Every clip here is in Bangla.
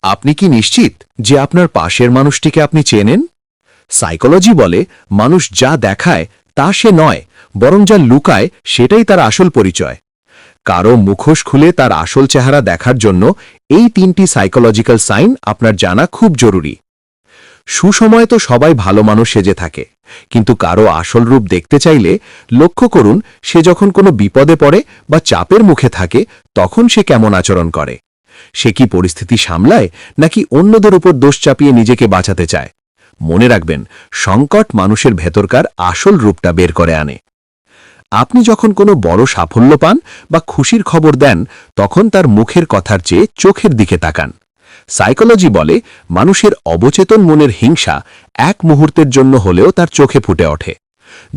আপনি কি নিশ্চিত যে আপনার পাশের মানুষটিকে আপনি চেনেন? সাইকোলজি বলে মানুষ যা দেখায় তা সে নয়, বরং যা লুকায় সেটাই তার আসল পরিচয়। কারো মুখোশ খুলে তার আসল চেহারা দেখার জন্য এই 3টি সাইকোলজিক্যাল সাইন আপনার জানা খুব জরুরি। সুসময়ে তো সবাই ভালো মানুষ সেজে থাকে, কিন্তু কারো আসল রূপ দেখতে চাইলে লক্ষ্য করুন সে যখন কোনো বিপদে পড়ে বা চাপের মুখে থাকে তখন সে কেমন আচরণ করে। সে কি পরিস্থিতি সামলায় নাকি অন্যদের উপর দোষ চাপিয়ে নিজেকে বাঁচাতে চায়? মনে রাখবেন, সংকট মানুষের ভেতরকার আসল রূপটা বের করে আনে। আপনি যখন কোনো বড় সাফল্য পান বা খুশির খবর দেন তখন তার মুখের কথার চেয়ে চোখের দিকে তাকান। সাইকোলজি বলে মানুষের অবচেতন মনের হিংসা এক মুহূর্তের জন্য হলেও তার চোখে ফুটে ওঠে।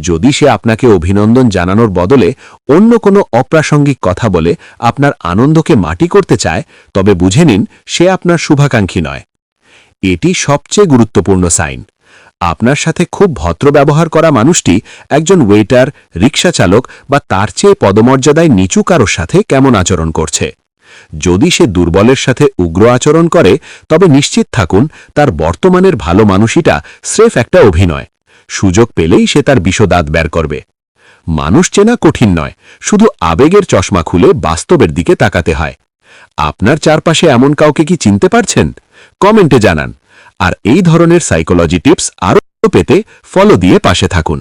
যদি সে আপনাকে অভিনন্দন জানানোর বদলে অন্য কোনো অপ্রাসঙ্গিক কথা বলে আপনার আনন্দকে মাটি করতে চায়, তবে বুঝে নিন সে আপনার শুভাকাঙ্ক্ষী নয়। এটি সবচেয়ে গুরুত্বপূর্ণ সাইন। আপনার সাথে খুব ভদ্র ব্যবহার করা মানুষটি একজন ওয়েটার, রিক্সা চালক বা তার চেয়ে পদমর্যাদায় নিচু কারোর সাথে কেমন আচরণ করছে। যদি সে দুর্বলের সাথে উগ্র আচরণ করে তবে নিশ্চিত থাকুন তার বর্তমানের ভালো মানুষইটা স্রেফ একটা অভিনয়। সুযোগ পেলেই সে তার বিষদাঁত বের করবে। মানুষ চেনা কঠিন নয়, শুধু আবেগের চশমা খুলে বাস্তবের দিকে তাকাতে হয়। আপনার চারপাশে এমন কাউকে কি চিনতে পারছেন? কমেন্টে জানান। আর এই ধরনের সাইকোলজি টিপস আরও পেতে ফলো দিয়ে পাশে থাকুন।